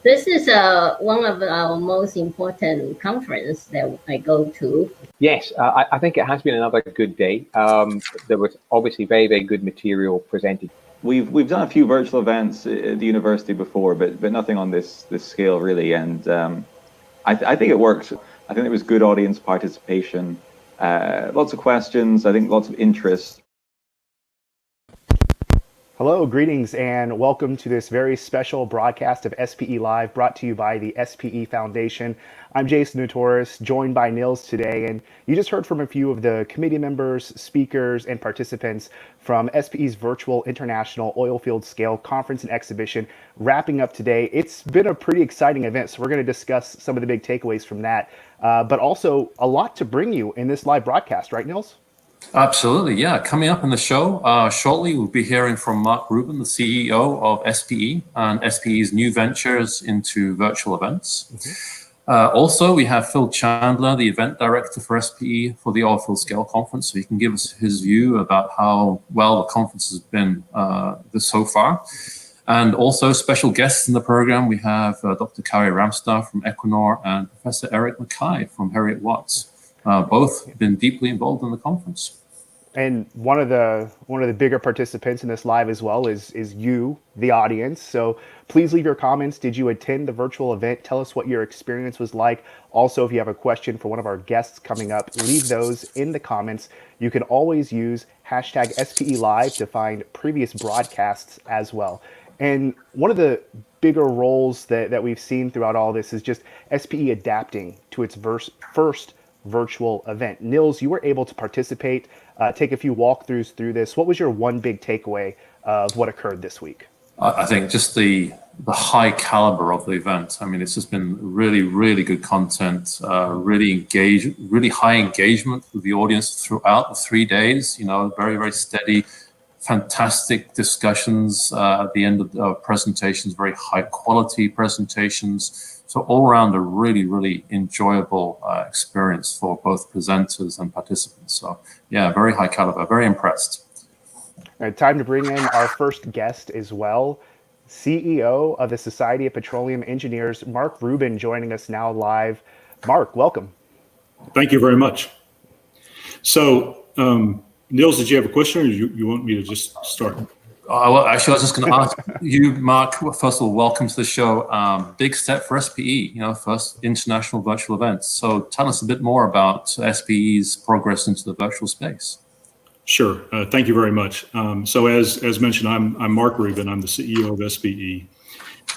This is one of our most important conference that I go to. Yes, I think it has been another good day. There was obviously very, very good material presented. We've done a few virtual events at the university before, but nothing on this scale really. And I think it worked. I think there was good audience participation, lots of questions. I think lots of interest. Hello, greetings, and welcome to this very special broadcast of SPE Live, brought to you by the SPE Foundation. I'm Jason Nutoris, joined by Nils today, and you just heard from a few of the committee members, speakers, and participants from SPE's virtual International Oilfield Scale Conference and Exhibition, wrapping up today. It's been a pretty exciting event, so we're going to discuss some of the big takeaways from that, but also a lot to bring you in this live broadcast, right, Nils? Absolutely, yeah. Coming up in the show shortly, we'll be hearing from Mark Rubin, the CEO of SPE, and SPE's new ventures into virtual events. Mm-hmm. Also, we have Phil Chandler, the event director for SPE for the Oilfield Scale Conference, so he can give us his view about how well the conference has been so far. And also special guests in the program, we have Dr. Kari Ramstad from Equinor and Professor Mackay from Heriot-Watt. Both been deeply involved in the conference. And one of the bigger participants in this live as well is you, the audience. So please leave your comments. Did you attend the virtual event? Tell us what your experience was like. Also, if you have a question for one of our guests coming up, leave those in the comments. You can always use hashtag SPE Live to find previous broadcasts as well. And one of the bigger roles that we've seen throughout all this is just SPE adapting to its first virtual event. Nils, you were able to participate, take a few walkthroughs through this. What was your one big takeaway of what occurred this week? I think just the high caliber of the event. I mean, it's just been really, really good content, really high engagement with the audience throughout the 3 days, very, very steady, fantastic discussions at the end of presentations, very high quality presentations. So all around a really, really enjoyable experience for both presenters and participants. So yeah, very high caliber, very impressed. All right, time to bring in our first guest as well. CEO of the Society of Petroleum Engineers, Mark Rubin, joining us now live. Mark, welcome. Thank you very much. So, Nils, did you have a question, or you want me to just start? Well, actually, I was just going to ask you, Mark, first of all, welcome to the show. Big step for SPE, first international virtual event. So tell us a bit more about SPE's progress into the virtual space. Sure. Thank you very much. So as mentioned, I'm Mark Rubin. I'm the CEO of SPE.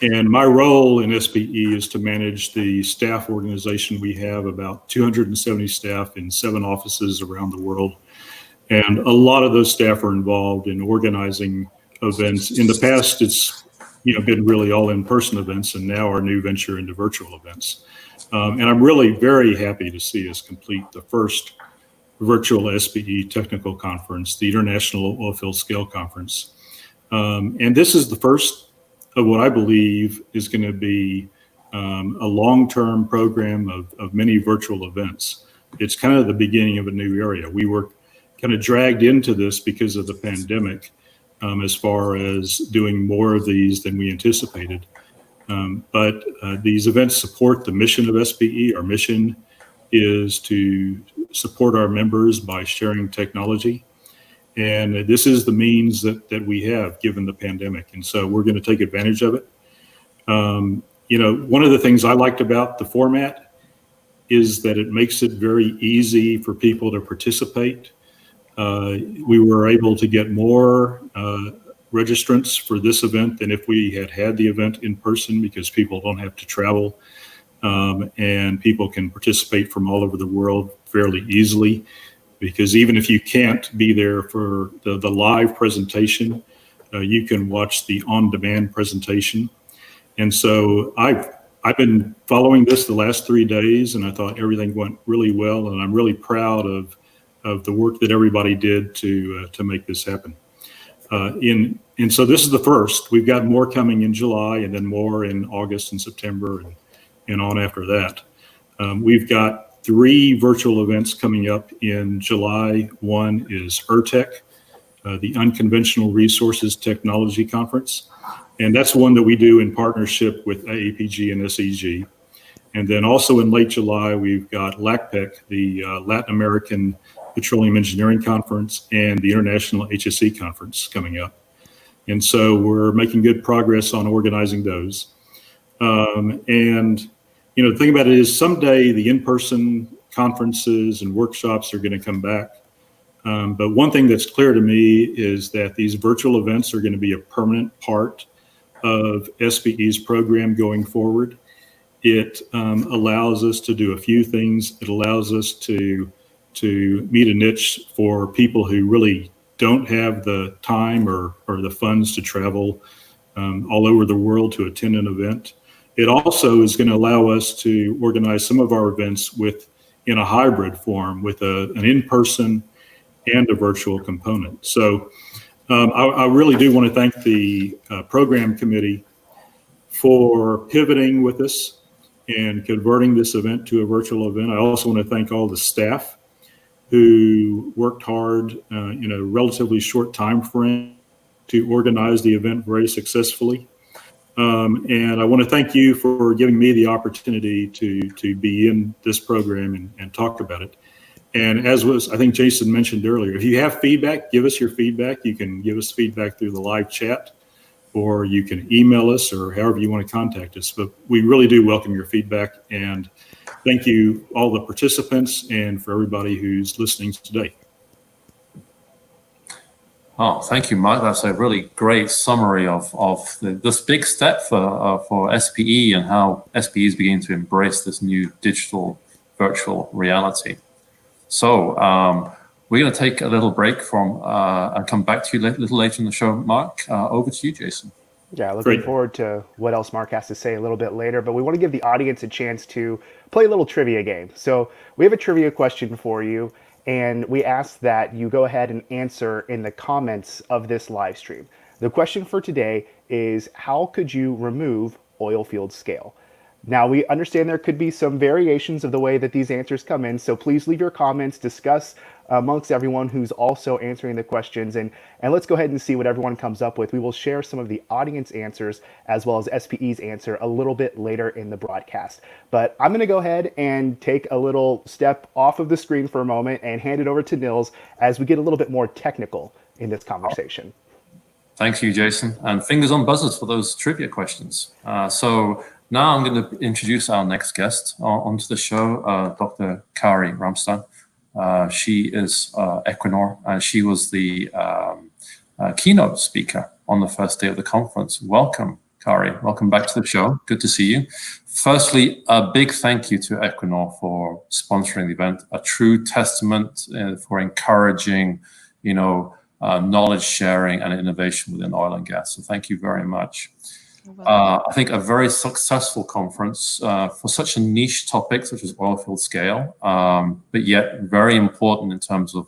And my role in SPE is to manage the staff organization. We have about 270 staff in 7 offices around the world. And a lot of those staff are involved in organizing events. In the past, it's been really all in-person events, and now our new venture into virtual events. And I'm really very happy to see us complete the first virtual SPE technical conference, the International Oilfield Scale Conference. And this is the first of what I believe is going to be a long-term program of many virtual events. It's kind of the beginning of a new area. We were kind of dragged into this because of the pandemic, as far as doing more of these than we anticipated. But these events support the mission of SPE. Our mission is to support our members by sharing technology. And this is the means that we have given the pandemic. And so we're going to take advantage of it. One of the things I liked about the format is that it makes it very easy for people to participate. We were able to get more registrants for this event than if we had the event in person, because people don't have to travel, and people can participate from all over the world fairly easily, because even if you can't be there for the live presentation, you can watch the on-demand presentation. And so I've been following this the last 3 days, and I thought everything went really well, and I'm really proud of the work that everybody did to make this happen. And so this is the first. We've got more coming in July, and then more in August and September, and on after that. We've got 3 virtual events coming up in July. One is ERTEC, the Unconventional Resources Technology Conference. And that's one that we do in partnership with AAPG and SEG. And then also in late July, we've got LACPEC, the Latin American Petroleum Engineering Conference, and the International HSE Conference coming up. And so we're making good progress on organizing those. And, you know, the thing about it is someday the in-person conferences and workshops are going to come back. But one thing that's clear to me is that these virtual events are going to be a permanent part of SPE's program going forward. It allows us to do a few things. It allows us to meet a niche for people who really don't have the time or the funds to travel all over the world to attend an event. It also is going to allow us to organize some of our events in a hybrid form with an in-person and a virtual component. So I really do want to thank the program committee for pivoting with us and converting this event to a virtual event. I also want to thank all the staff who worked hard in a relatively short time frame to organize the event very successfully. And I want to thank you for giving me the opportunity to be in this program and talk about it. And as I think Jason mentioned earlier, if you have feedback, give us your feedback. You can give us feedback through the live chat, or you can email us, or however you want to contact us. But we really do welcome your feedback. And thank you, all the participants, and for everybody who's listening today. Oh, thank you, Mike. That's a really great summary of this big step for SPE and how SPE is beginning to embrace this new digital virtual reality. So we're going to take a little break and come back to you a little later in the show. Mark, over to you, Jason. Yeah, looking forward to what else Mark has to say a little bit later, but we want to give the audience a chance to play a little trivia game. So we have a trivia question for you, and we ask that you go ahead and answer in the comments of this live stream. The question for today is, how could you remove oilfield scale? Now, we understand there could be some variations of the way that these answers come in, so please leave your comments, discuss amongst everyone who's also answering the questions, and let's go ahead and see what everyone comes up with. We will share some of the audience answers as well as SPE's answer a little bit later in the broadcast. But I'm going to go ahead and take a little step off of the screen for a moment and hand it over to Nils as we get a little bit more technical in this conversation. Thank you, Jason. And fingers on buzzers for those trivia questions. So now I'm going to introduce our next guest onto the show, Dr. Kari Ramstad. She is Equinor, and she was the keynote speaker on the first day of the conference. Welcome, Kari. Welcome back to the show. Good to see you. Firstly, a big thank you to Equinor for sponsoring the event, a true testament for encouraging, knowledge sharing and innovation within oil and gas. So thank you very much. I think a very successful conference for such a niche topic such as oilfield scale, but yet very important in terms of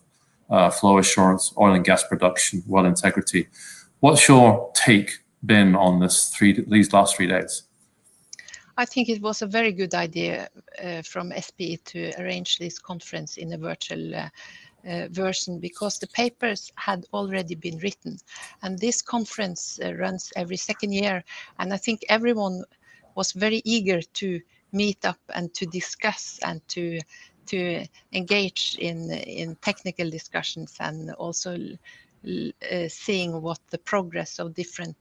flow assurance, oil and gas production, well integrity. What's your take been on these last 3 days? I think it was a very good idea from SPE to arrange this conference in a virtual version, because the papers had already been written, and this conference runs every second year, and I think everyone was very eager to meet up and to discuss and to engage in technical discussions, and also seeing what the progress of different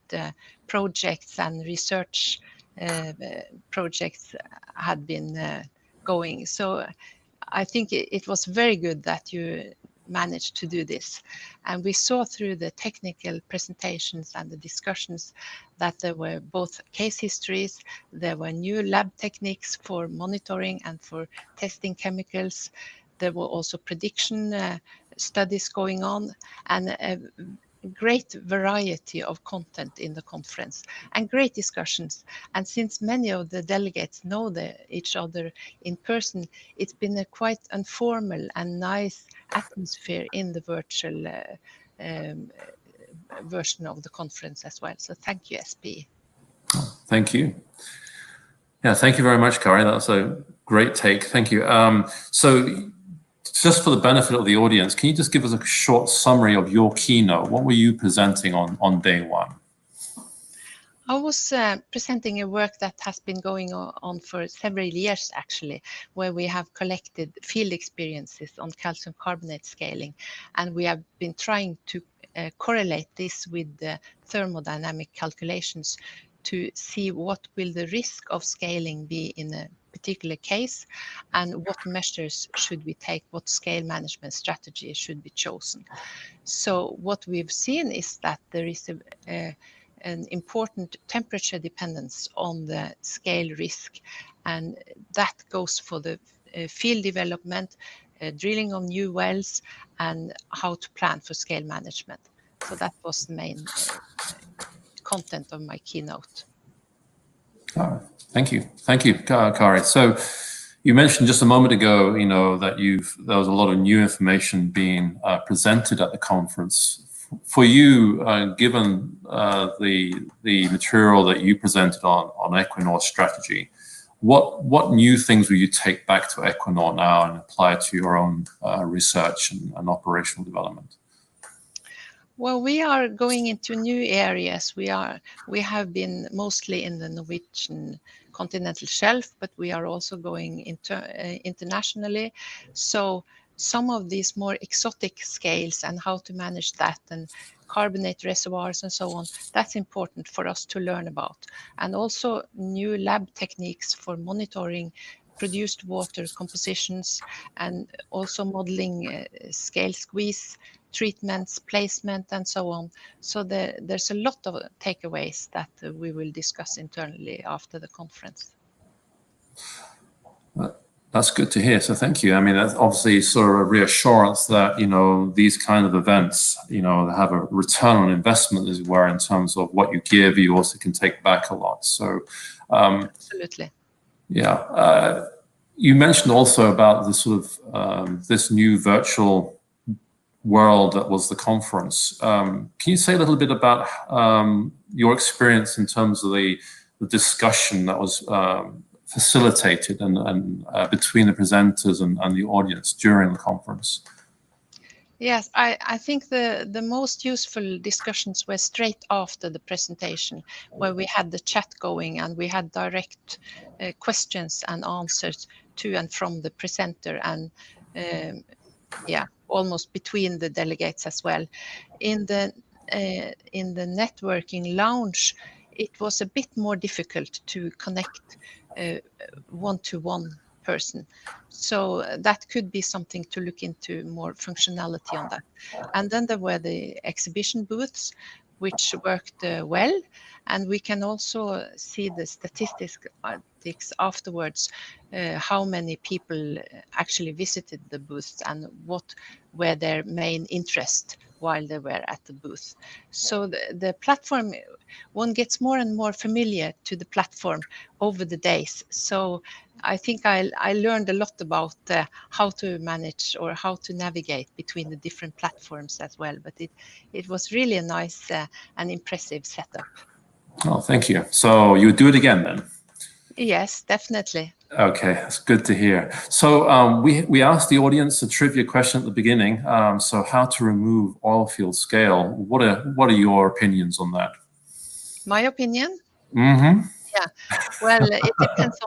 projects and research projects had been going. So I think it was very good that you managed to do this. And we saw through the technical presentations and the discussions that there were both case histories, there were new lab techniques for monitoring and for testing chemicals. There were also prediction studies going on, and a great variety of content in the conference and great discussions. And since many of the delegates know each other in person, it's been a quite informal and nice atmosphere in the virtual version of the conference as well. So thank you, SPE. Thank you. Yeah, thank you very much, Kari. That was a great take. Thank you. So just for the benefit of the audience, can you just give us a short summary of your keynote? What were you presenting on day one? I was presenting a work that has been going on for several years, actually, where we have collected field experiences on calcium carbonate scaling, and we have been trying to correlate this with the thermodynamic calculations to see what will the risk of scaling be in a particular case, and what measures should we take, what scale management strategy should be chosen. So what we've seen is that there is an important temperature dependence on the scale risk, and that goes for the field development, drilling of new wells, and how to plan for scale management. So that was the main content of my keynote. Oh, thank you, Kari. So you mentioned just a moment ago, that there was a lot of new information being presented at the conference. For you, given the material that you presented on Equinor strategy, what new things will you take back to Equinor now and apply to your own research and operational development? Well, we are going into new areas. We have been mostly in the Norwegian continental shelf, but we are also going internationally. So some of these more exotic scales and how to manage that, and carbonate reservoirs and so on, that's important for us to learn about. And also new lab techniques for monitoring produced water compositions, and also modeling scale squeeze, treatments, placement, and so on. So there's a lot of takeaways that we will discuss internally after the conference. That's good to hear. So thank you. I mean, that's obviously sort of a reassurance that, these kind of events, have a return on investment, as it were, in terms of what you give, you also can take back a lot. So absolutely. Yeah. You mentioned also about the sort of this new virtual world that was the conference. Can you say a little bit about your experience in terms of the discussion that was facilitated and between the presenters and the audience during the conference? Yes, I think the most useful discussions were straight after the presentation, where we had the chat going and we had direct questions and answers to and from the presenter, and almost between the delegates as well. In the networking lounge, it was a bit more difficult to connect one-to-one person. So that could be something to look into, more functionality on that. And then there were the exhibition booths, which worked well. And we can also see the statistics afterwards, how many people actually visited the booths and what were their main interest while they were at the booth. So the platform, one gets more and more familiar to the platform over the days. So I think I learned a lot about how to manage or how to navigate between the different platforms as well. But it was really a nice and impressive setup. Oh, thank you. So you would do it again then? Yes, definitely. Okay, that's good to hear. So we asked the audience a trivia question at the beginning. So how to remove oilfield scale? What are your opinions on that? My opinion? Mm-hmm. Yeah. Well, it depends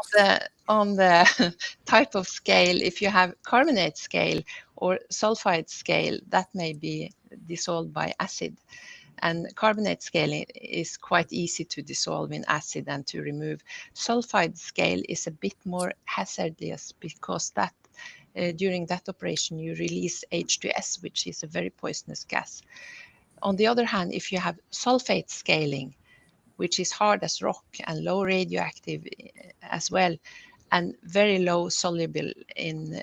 on the type of scale. If you have carbonate scale or sulfide scale, that may be dissolved by acid. And carbonate scaling is quite easy to dissolve in acid and to remove. Sulfide scale is a bit more hazardous because that during that operation you release H2S, which is a very poisonous gas. On the other hand, if you have sulfate scaling, which is hard as rock and low radioactive as well, and very low soluble in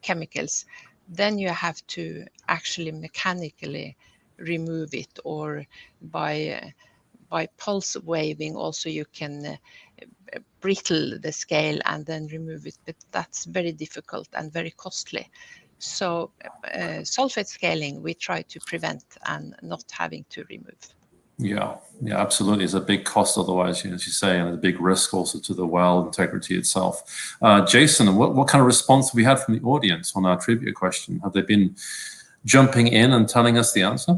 chemicals, then you have to actually mechanically remove it, or by pulse waving also you can brittle the scale and then remove it, but that's very difficult and very costly. So sulfate scaling we try to prevent and not having to remove. Yeah, absolutely. It's a big cost otherwise, as you say, and a big risk also to the well integrity itself. Jason, what kind of response have we had from the audience on our trivia question? Have they been jumping in and telling us the answer?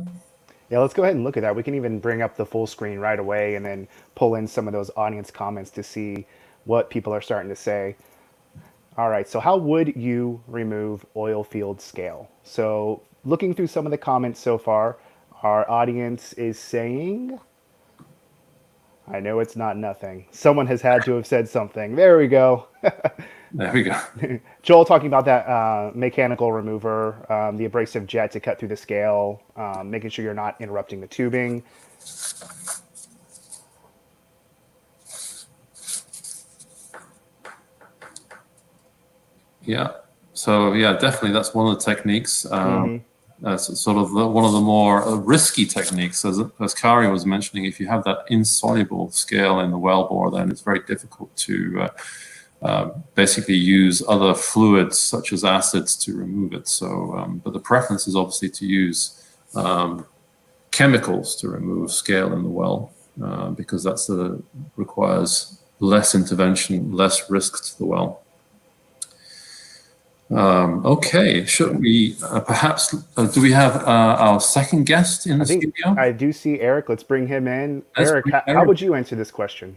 Yeah, let's go ahead and look at that. We can even bring up the full screen right away and then pull in some of those audience comments to see what people are starting to say. All right, so how would you remove oil field scale? So looking through some of the comments so far, our audience is saying, I know it's not nothing. Someone has had to have said something. There we go. There we go. Joel talking about that mechanical remover, the abrasive jet to cut through the scale, making sure you're not interrupting the tubing. Yeah. So yeah, definitely that's one of the techniques. That's sort of one of the more risky techniques, as Kari was mentioning. If you have that insoluble scale in the wellbore, then it's very difficult to basically use other fluids such as acids to remove it. So, but the preference is obviously to use chemicals to remove scale in the well, because that's requires less intervention, less risk to the well. Okay, should we perhaps, do we have our second guest in the studio? I do see Eric. Let's bring him in. Eric, how would you answer this question?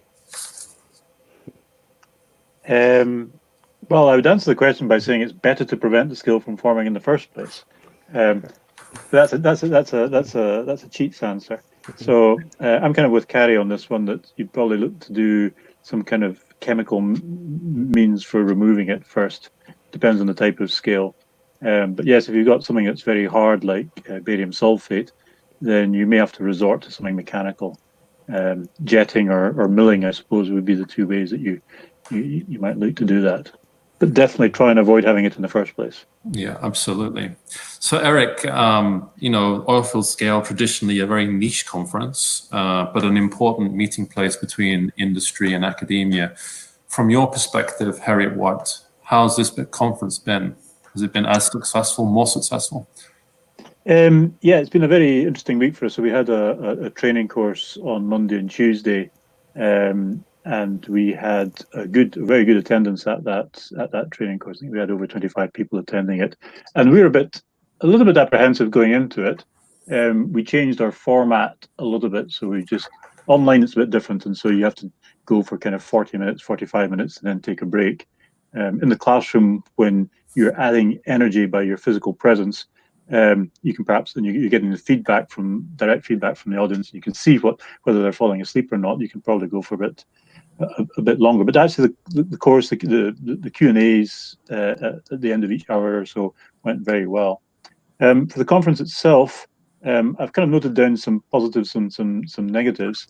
Well, I would answer the question by saying it's better to prevent the skill from forming in the first place. That's a cheats answer. So I'm kind of with Kari on this one, that you'd probably look to do some kind of chemical means for removing it first. Depends on the type of scale. But yes, if you've got something that's very hard, like barium sulfate, then you may have to resort to something mechanical. Jetting or milling, I suppose, would be the two ways that you might look to do that. But definitely try and avoid having it in the first place. Yeah, absolutely. So Eric, you know, Oilfield Scale, traditionally a very niche conference, but an important meeting place between industry and academia. From your perspective, Heriot-Watt, how's this conference been? Has it been as successful, more successful? Yeah, it's been a very interesting week for us. So we had a training course on Monday and Tuesday, and we had very good attendance at that training course. I think we had over 25 people attending it, and we were a little bit apprehensive going into it. We changed our format a little bit, so we just online it's a bit different, and so you have to go for kind of 40 minutes, 45 minutes, and then take a break. In the classroom, when you're adding energy by your physical presence, you can perhaps, and you're getting the direct feedback from the audience. You can see whether they're falling asleep or not. You can probably go for a bit longer. But actually, the course, the Q&As at the end of each hour or so went very well. For the conference itself, I've kind of noted down some positives and some negatives.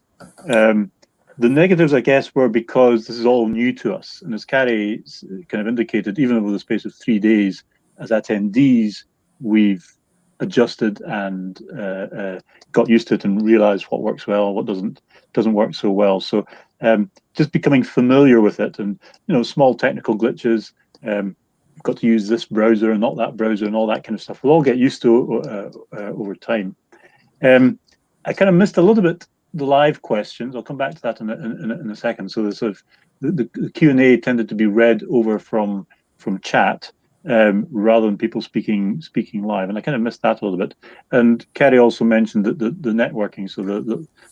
The negatives, I guess, were because this is all new to us. And as Kari kind of indicated, even over the space of 3 days, as attendees, we've adjusted and got used to it and realized what works well, what doesn't work so well. So just becoming familiar with it, and small technical glitches. You've got to use this browser and not that browser and all that kind of stuff. We'll all get used to over time. I kind of missed a little bit the live questions. I'll come back to that in a second. So the sort of the Q&A tended to be read over from chat rather than people speaking live, and I kind of missed that a little bit. And Kari also mentioned that the networking, so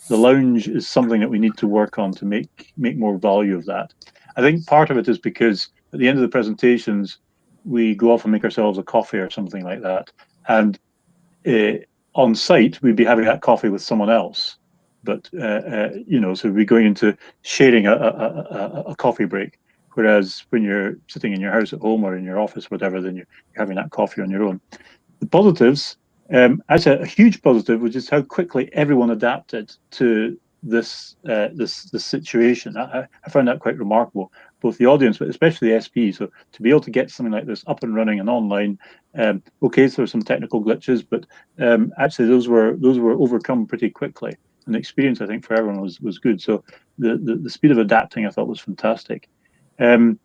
the lounge is something that we need to work on to make more value of that. I think part of it is because at the end of the presentations we go off and make ourselves a coffee or something like that, and on site we'd be having that coffee with someone else. But so we'd be going into sharing a coffee break. Whereas when you're sitting in your house at home or in your office, whatever, then you're having that coffee on your own. The positives, actually a huge positive, which is how quickly everyone adapted to this situation. I found that quite remarkable, both the audience, but especially the SPE. So to be able to get something like this up and running and online, okay, so there were some technical glitches, but actually those were overcome pretty quickly. And the experience, I think, for everyone was good. So the speed of adapting, I thought, was fantastic. The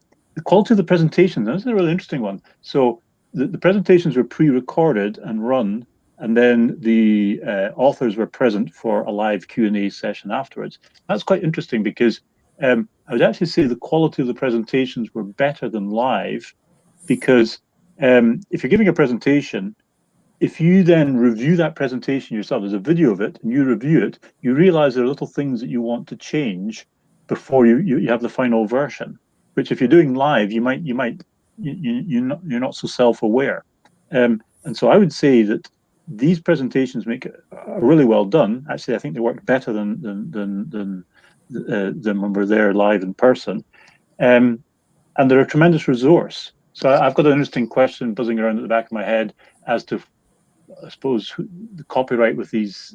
quality of the presentation, that's a really interesting one. So the presentations were pre-recorded and run, and then the authors were present for a live Q&A session afterwards. That's quite interesting because I would actually say the quality of the presentations were better than live, because if you're giving a presentation, if you then review that presentation yourself, there's a video of it, and you review it, you realize there are little things that you want to change before you have the final version. Which, if you're doing live, you're not so self-aware. And so I would say that these presentations are really well done. Actually, I think they work better than when we're there live in person. And they're a tremendous resource. So I've got an interesting question buzzing around at the back of my head as to, I suppose, the copyright with these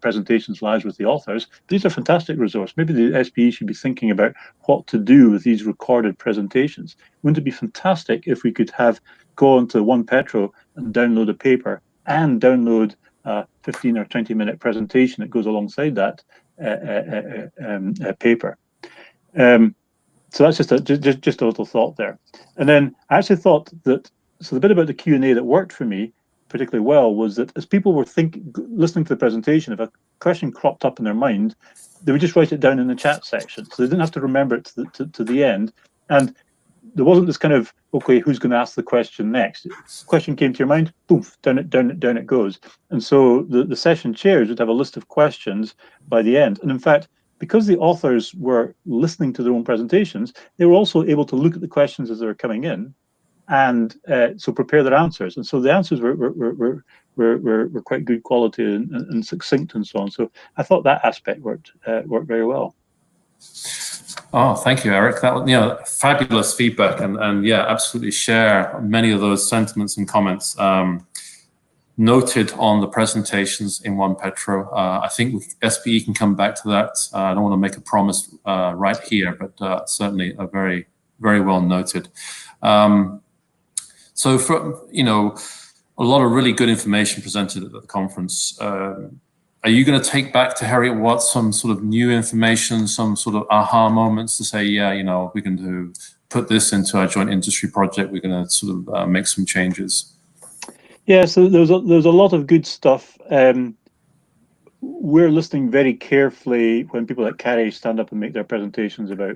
presentations lies with the authors. These are a fantastic resource. Maybe the SPE should be thinking about what to do with these recorded presentations. Wouldn't it be fantastic if we could go onto One Petro and download a paper and download a 15 or 20-minute presentation that goes alongside that paper? So that's just a little thought there. And then I actually thought that, so the bit about the Q&A that worked for me particularly well was that as people were listening to the presentation, if a question cropped up in their mind, they would just write it down in the chat section. So they didn't have to remember it to the end. And there wasn't this kind of, okay, who's going to ask the question next? Question came to your mind, boom, down it goes. And so the session chairs would have a list of questions by the end. And in fact, because the authors were listening to their own presentations, they were also able to look at the questions as they were coming in, and so prepare their answers. And so the answers were quite good quality and succinct and so on. So I thought that aspect worked very well. Oh, thank you, Eric. That was, fabulous feedback, and yeah, absolutely share many of those sentiments and comments noted on the presentations in One Petro. I think SPE can come back to that. I don't want to make a promise right here, but certainly a very, very well noted. So for, a lot of really good information presented at the conference. Are you going to take back to Heriot-Watt some sort of new information, some sort of aha moments to say, yeah, we're going to put this into our joint industry project, we're going to sort of make some changes? Yeah, so there's a lot of good stuff. We're listening very carefully when people like Kari stand up and make their presentations about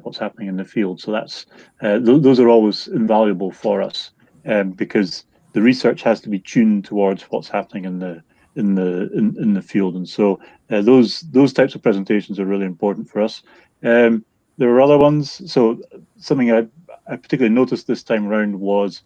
what's happening in the field. So that's those are always invaluable for us, because the research has to be tuned towards what's happening in the field, and so those types of presentations are really important for us. There are other ones. So something I particularly noticed this time around was,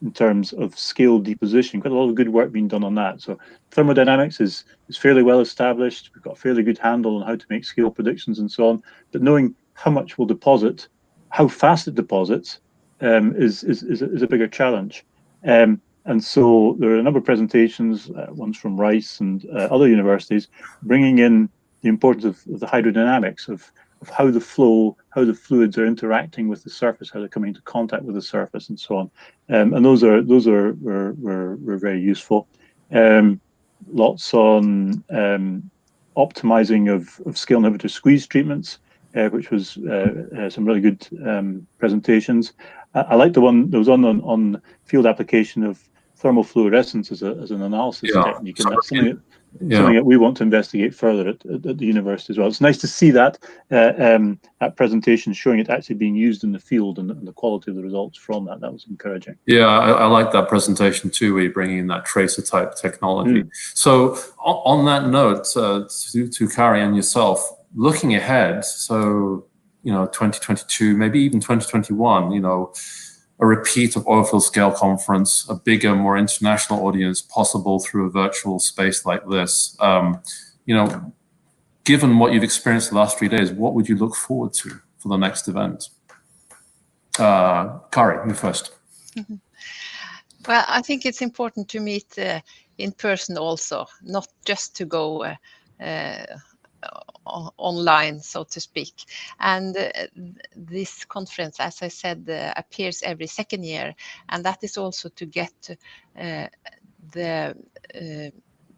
in terms of scale deposition, quite a lot of good work being done on that. So thermodynamics is fairly well established. We've got a fairly good handle on how to make scale predictions and so on. But knowing how much will deposit, how fast it deposits, is a bigger challenge. And so there are a number of presentations, ones from Rice and other universities, bringing in the importance of the hydrodynamics of how the fluids are interacting with the surface, how they're coming into contact with the surface, and so on. And those were very useful. Lots on optimizing of scale inhibitor squeeze treatments, which was some really good presentations. I like the one that was on field application of thermal fluorescence as an analysis technique, and that's something that we want to investigate further at the university as well. It's nice to see that presentation showing it actually being used in the field and the quality of the results from that. That was encouraging. Yeah, I like that presentation too, where you're bringing in that tracer type technology. So on that note, to Kari and yourself, looking ahead, so 2022, maybe even 2021, a repeat of Oilfield Scale Conference, a bigger, more international audience possible through a virtual space like this. Given what you've experienced the last 3 days, what would you look forward to for the next event? Kari, you first. Well, I think it's important to meet in person also, not just to go online, so to speak. And this conference, as I said, appears every second year, and that is also to get the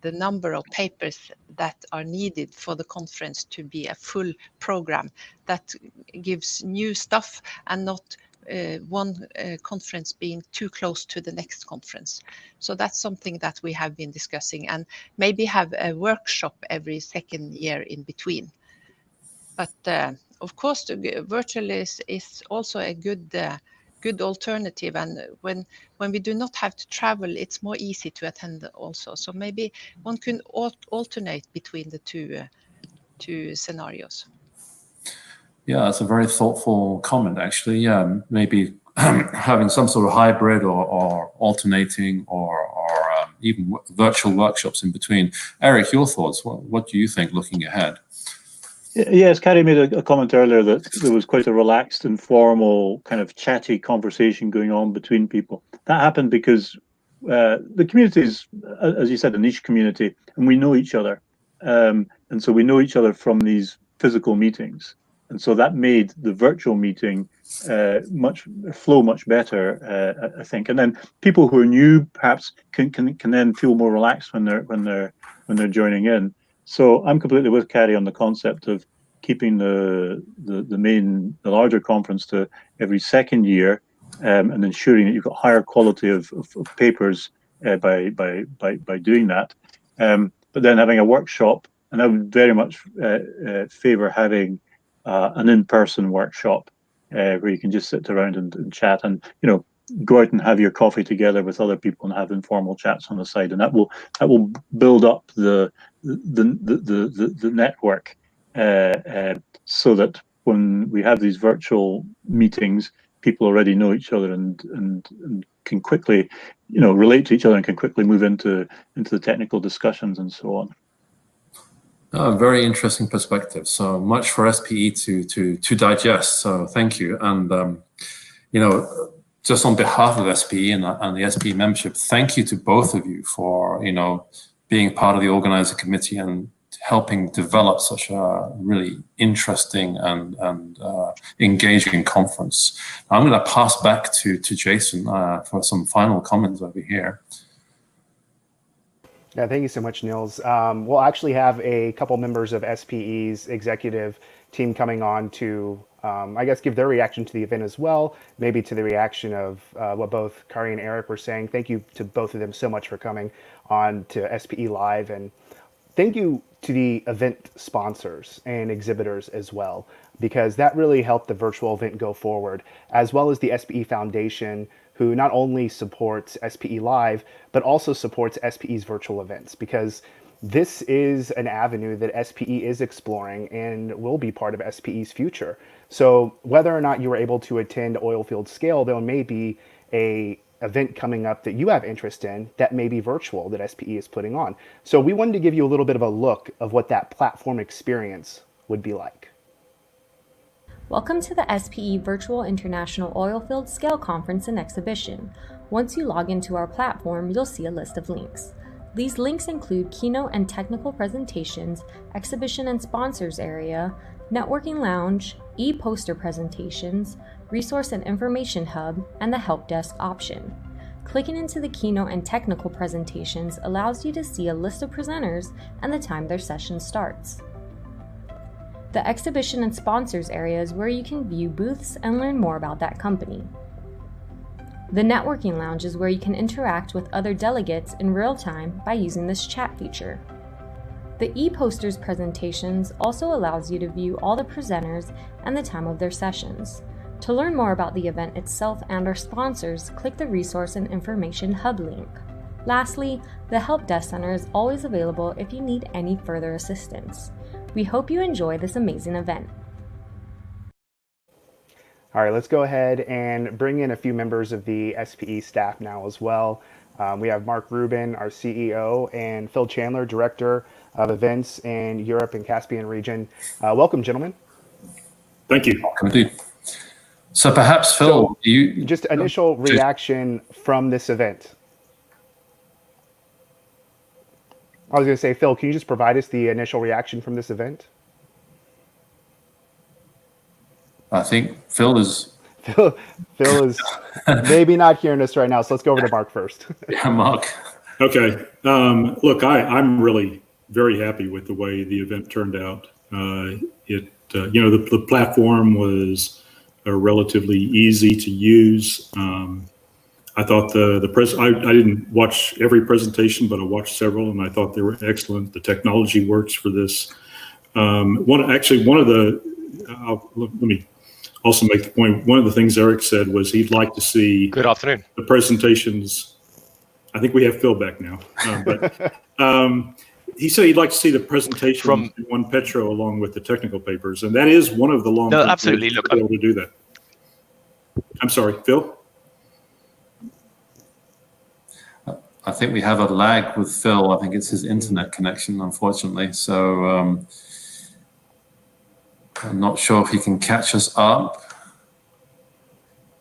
number of papers that are needed for the conference to be a full program that gives new stuff, and not one conference being too close to the next conference. So that's something that we have been discussing, and maybe have a workshop every second year in between. But of course, virtual is also a good good alternative. And when we do not have to travel, it's more easy to attend also. So maybe one can alternate between the two scenarios. Yeah, that's a very thoughtful comment, actually. Yeah, maybe having some sort of hybrid or alternating or even virtual workshops in between. Eric, your thoughts? What do you think looking ahead? Yes, Kari made a comment earlier that there was quite a relaxed, informal, kind of chatty conversation going on between people. That happened because the community is, as you said, a niche community, and we know each other. And so we know each other from these physical meetings. And so that made the virtual meeting flow much better, I think. And then people who are new perhaps can then feel more relaxed when they're joining in. So I'm completely with Kari on the concept of keeping the larger conference to every second year, and ensuring that you've got higher quality of papers by doing that. But then having a workshop, and I would very much favour having an in-person workshop where you can just sit around and chat, and go out and have your coffee together with other people and have informal chats on the side, and that will build up the network, so that when we have these virtual meetings, people already know each other and can quickly relate to each other and can quickly move into the technical discussions and so on. Oh, very interesting perspective. So much for SPE to digest. So thank you. And just on behalf of SPE and the SPE membership, thank you to both of you for being part of the organizing committee and helping develop such a really interesting and engaging conference. I'm going to pass back to Jason for some final comments over here. Yeah, thank you so much, Niels. We'll actually have a couple members of SPE's executive team coming on to, I guess, give their reaction to the event as well, maybe to the reaction of what both Kari and Eric were saying. Thank you to both of them so much for coming on to SPE Live, and thank you to the event sponsors and exhibitors as well, because that really helped the virtual event go forward, as well as the SPE Foundation, who not only supports SPE Live, but also supports SPE's virtual events, because this is an avenue that SPE is exploring and will be part of SPE's future. So whether or not you were able to attend Oilfield Scale, there may be a event coming up that you have interest in that may be virtual that SPE is putting on. So we wanted to give you a little bit of a look of what that platform experience would be like. Welcome to the SPE Virtual International Oilfield Scale Conference and Exhibition. Once you log into our platform, you'll see a list of links. These links include keynote and technical presentations, exhibition and sponsors area, networking lounge, e-poster presentations, resource and information hub, and the help desk option. Clicking into the keynote and technical presentations allows you to see a list of presenters and the time their session starts. The exhibition and sponsors area is where you can view booths and learn more about that company. The networking lounge is where you can interact with other delegates in real time by using this chat feature. The e-posters presentations also allows you to view all the presenters and the time of their sessions. To learn more about the event itself and our sponsors, click the Resource and Information Hub link. Lastly, the Help Desk Center is always available if you need any further assistance. We hope you enjoy this amazing event. All right, let's go ahead and bring in a few members of the SPE staff now as well. We have Mark Rubin, our CEO, and Phil Chandler, Director of Events in Europe and Caspian region. Welcome, gentlemen. Thank you. Welcome, indeed. So perhaps, Phil, you... Just initial reaction from this event. I was going to say, Phil, can you just provide us the initial reaction from this event? I think Phil is maybe not hearing us right now, so let's go over to Mark first. Yeah, Mark. Okay. Look, I'm really very happy with the way the event turned out. The platform was relatively easy to use. I thought I didn't watch every presentation, but I watched several, and I thought they were excellent. The technology works for this. also make the point, one of the things Eric said was he'd like to see Good afternoon. the presentations. I think we have Phil back now, but he said he'd like to see the presentation from One Petro along with the technical papers, and that is one of the long. No, absolutely. Look, to be able to do that. I'm sorry, Phil. I think we have a lag with Phil. I think it's his internet connection, unfortunately. So I'm not sure if he can catch us up.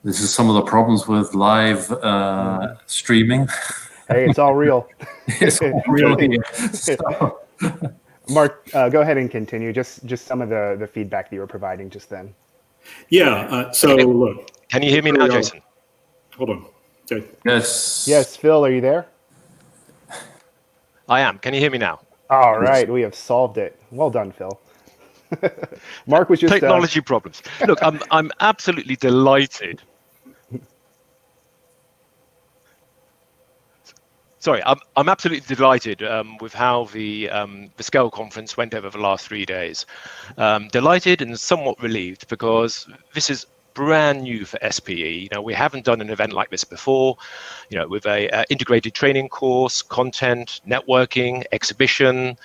This is some of the problems with live streaming. Hey, it's all real. It's all real here. So. Mark, go ahead and continue. Just some of the feedback that you were providing just then. Yeah. So look. Can you hear me now, Jason? Hold on. Okay. Yes. Yes, Phil, are you there? I am. Can you hear me now? All right, we have solved it. Well done, Phil. Mark was just technology problems. Look, I'm absolutely delighted. Sorry, I'm absolutely delighted with how the Scale conference went over the last 3 days. Delighted and somewhat relieved because this is brand new for SPE. We haven't done an event like this before. With a integrated training course, content, networking, exhibition.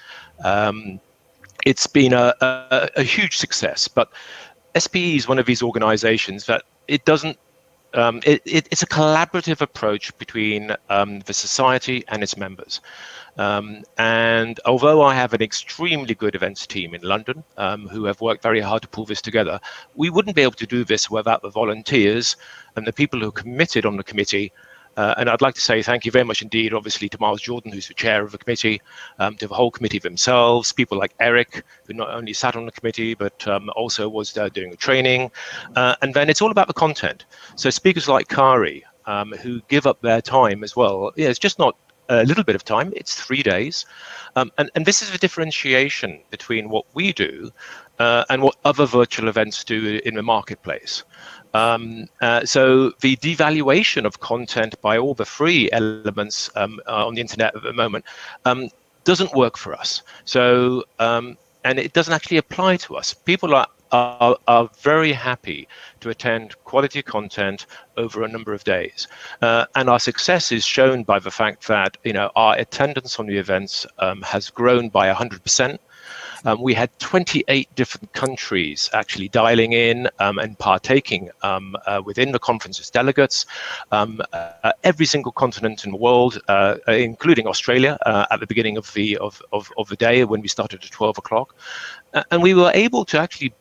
It's been a huge success. But SPE is one of these organizations that it doesn't. It's a collaborative approach between the society and its members. And although I have an extremely good events team in London who have worked very hard to pull this together, we wouldn't be able to do this without the volunteers and the people who are committed on the committee. And I'd like to say thank you very much indeed, obviously, to Miles Jordan, who's the chair of the committee, to the whole committee themselves, people like Eric, who not only sat on the committee, but also was doing the training. And then it's all about the content. So speakers like Kari, who give up their time as well. Yeah, it's just not a little bit of time, it's 3 days. And this is the differentiation between what we do and what other virtual events do in the marketplace. So the devaluation of content by all the free elements on the internet at the moment doesn't work for us. So, and it doesn't actually apply to us. People are very happy to attend quality content over a number of days. And our success is shown by the fact that, our attendance on the events has grown by 100%. We had 28 different countries actually dialing in and partaking within the conference as delegates. Every single continent in the world, including Australia, at the beginning of the day when we started at 12 o'clock. And we were able to actually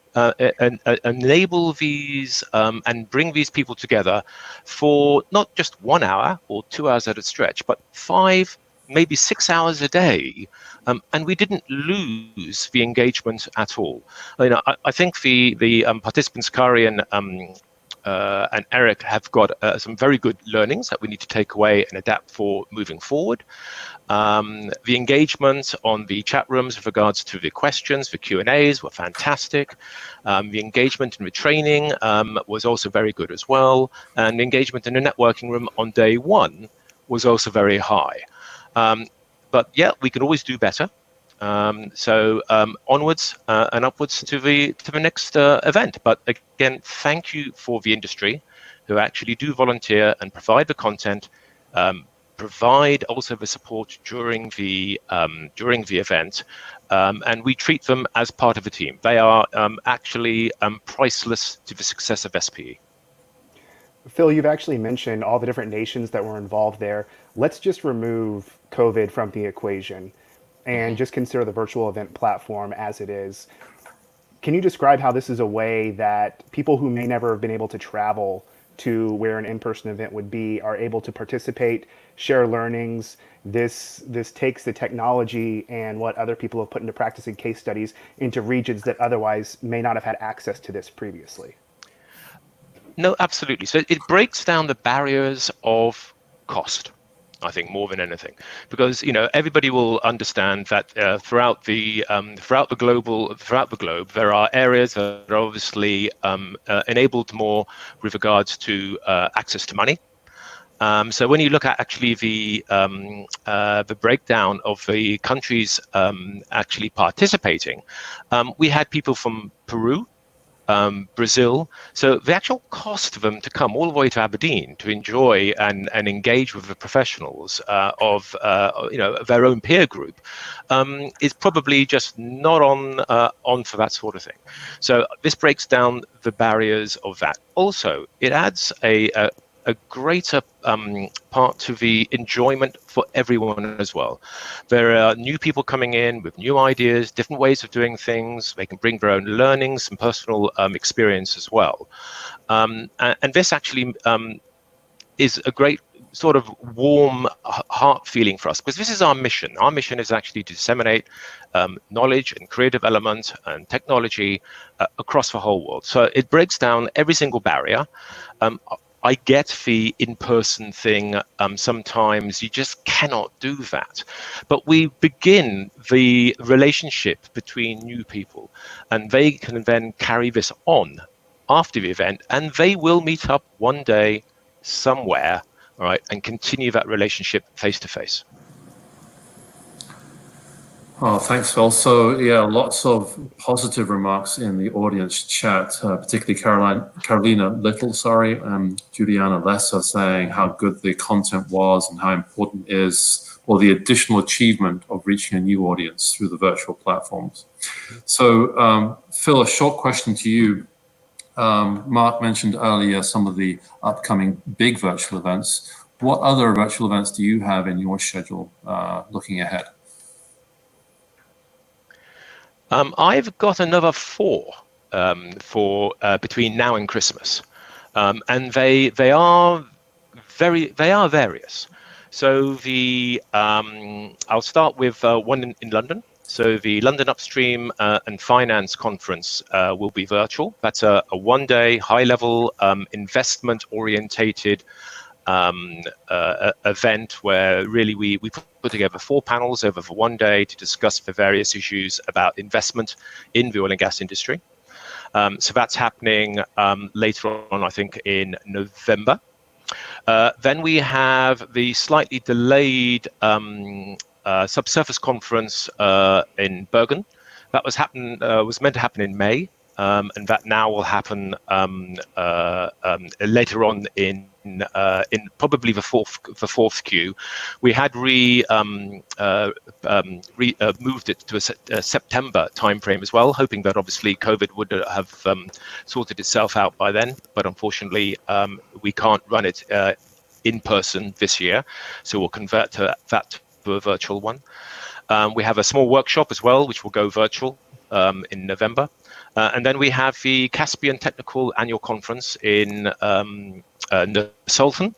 enable these and bring these people together for not just 1 hour or 2 hours at a stretch, but 5, maybe 6 hours a day. And we didn't lose the engagement at all. I think the participants, Kari and Eric, have got some very good learnings that we need to take away and adapt for moving forward. The engagement on the chat rooms with regards to the questions, the Q&As were fantastic. The engagement in the training was also very good as well. And the engagement in the networking room on day 1 was also very high. But yeah, we can always do better. So onwards and upwards to the next event. But again, thank you for the industry who actually do volunteer and provide the content, provide also the support during the event, and we treat them as part of the team. They are actually priceless to the success of SPE. Phil, you've actually mentioned all the different nations that were involved there. Let's just remove COVID from the equation and just consider the virtual event platform as it is. Can you describe how this is a way that people who may never have been able to travel to where an in-person event would be are able to participate, share learnings? This takes the technology and what other people have put into practice in case studies into regions that otherwise may not have had access to this previously. No, absolutely. So it breaks down the barriers of cost, I think, more than anything, because everybody will understand that throughout the globe, there are areas that are obviously enabled more with regards to access to money. So when you look at actually the breakdown of the countries actually participating, we had people from Peru, Brazil. So the actual cost of them to come all the way to Aberdeen to enjoy and engage with the professionals of their own peer group is probably just not on for that sort of thing. So this breaks down the barriers of that. Also, it adds a greater part to the enjoyment for everyone as well. There are new people coming in with new ideas, different ways of doing things. They can bring their own learnings and personal experience as well. And this actually is a great sort of warm heart feeling for us, because this is our mission. Our mission is actually to disseminate knowledge and career development and technology across the whole world. So it breaks down every single barrier. I get the in-person thing. Sometimes you just cannot do that. But we begin the relationship between new people, and they can then carry this on after the event, and they will meet up one day somewhere, all right, and continue that relationship face to face. Oh, thanks, Phil. So, yeah, lots of positive remarks in the audience chat, particularly Carolina Little, Juliana Lesser saying how good the content was and how important is, or the additional achievement of reaching a new audience through the virtual platforms. So, Phil, a short question to you. Mark mentioned earlier some of the upcoming big virtual events. What other virtual events do you have in your schedule looking ahead? I've got another 4 for between now and Christmas, and they are various. So I'll start with one in London. So the London Upstream and Finance Conference will be virtual. That's a one-day, high-level, investment-orientated event where really we put together 4 panels over the one day to discuss the various issues about investment in the oil and gas industry. So that's happening later on, I think, in November. Then we have the slightly delayed subsurface conference in Bergen. That was meant to happen in May, and that now will happen later on in probably the fourth Q. We had moved it to a September timeframe as well, hoping that obviously COVID would have sorted itself out by then. But unfortunately, we can't run it in person this year, so we'll convert that to a virtual one. We have a small workshop as well, which will go virtual in November. And then we have the Caspian Technical Annual Conference in Sultan.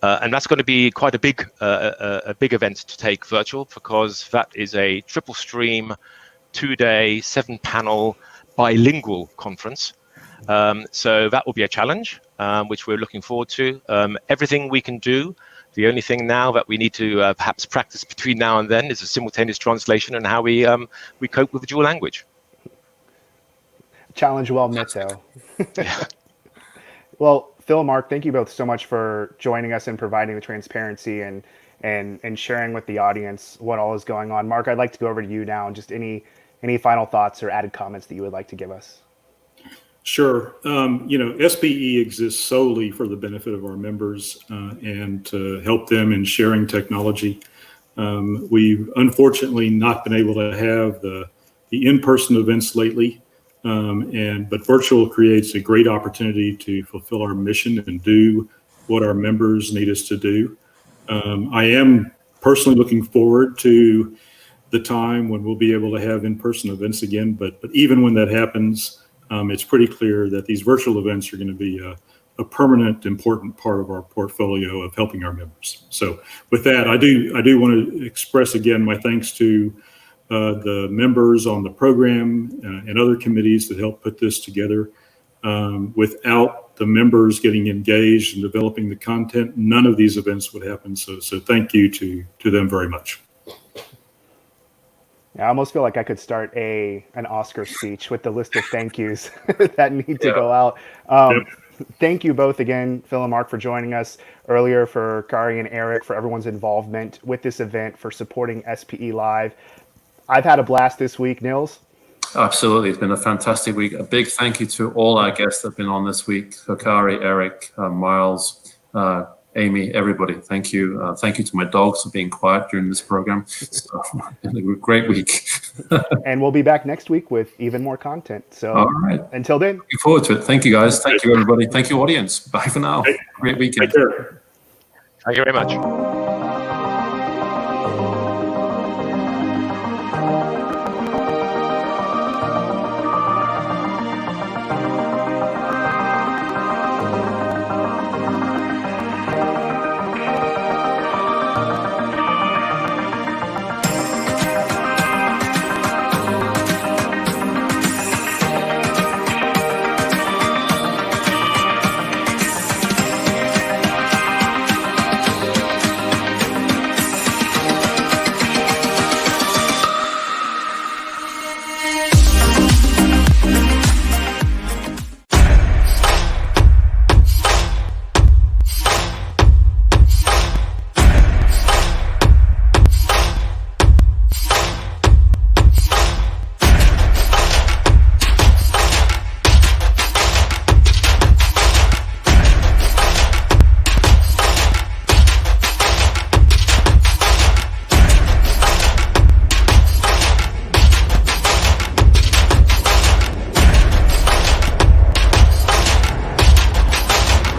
And that's going to be quite a big event to take virtual, because that is a triple stream, 2-day, 7-panel bilingual conference. So that will be a challenge, which we're looking forward to. Everything we can do. The only thing now that we need to perhaps practice between now and then is a simultaneous translation and how we cope with the dual language. Challenge well met, though. Yeah. Well, Phil and Mark, thank you both so much for joining us and providing the transparency and sharing with the audience what all is going on. Mark, I'd like to go over to you now and just any final thoughts or added comments that you would like to give us. Sure. SPE exists solely for the benefit of our members and to help them in sharing technology. We've unfortunately not been able to have the in-person events lately, but virtual creates a great opportunity to fulfill our mission and do what our members need us to do. I am personally looking forward to the time when we'll be able to have in-person events again, but even when that happens, it's pretty clear that these virtual events are going to be a permanent, important part of our portfolio of helping our members. So with that, I do want to express again my thanks to the members on the program and other committees that helped put this together. Without the members getting engaged and developing the content, none of these events would happen. So thank you to them very much. I almost feel like I could start an Oscar speech with the list of thank yous that need to go out. Thank you both again, Phil and Mark, for joining us earlier, for Kari and Eric, for everyone's involvement with this event, for supporting SPE Live. I've had a blast this week, Nils. Absolutely. It's been a fantastic week. A big thank you to all our guests that have been on this week. Kari, Eric, Miles, Amy, everybody. Thank you. Thank you to my dogs for being quiet during this program. So, it's been a great week. And we'll be back next week with even more content. So all right. Until then. Looking forward to it. Thank you, guys. Thank you, everybody. Thank you, audience. Bye for now. Great weekend. Take care. Thank you very much.